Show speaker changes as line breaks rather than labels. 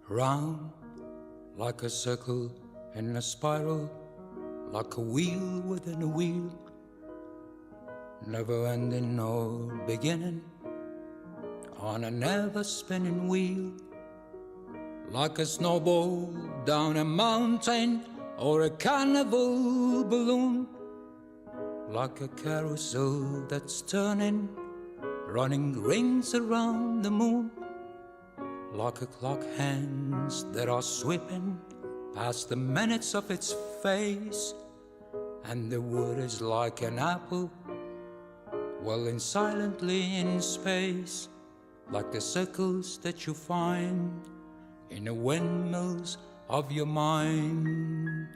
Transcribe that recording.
Round like a circle in a spiral, like a wheel within a wheel, never ending nor beginning, on a never spinning wheel. Like a snowball down a mountain or a carnival balloon, like a carousel that's turning, running rings around the moon. Like a clock hands that are sweeping past the minutes of its face, and the wood is like an apple whirling silently in space, like the circles that you find in the windmills of your mind.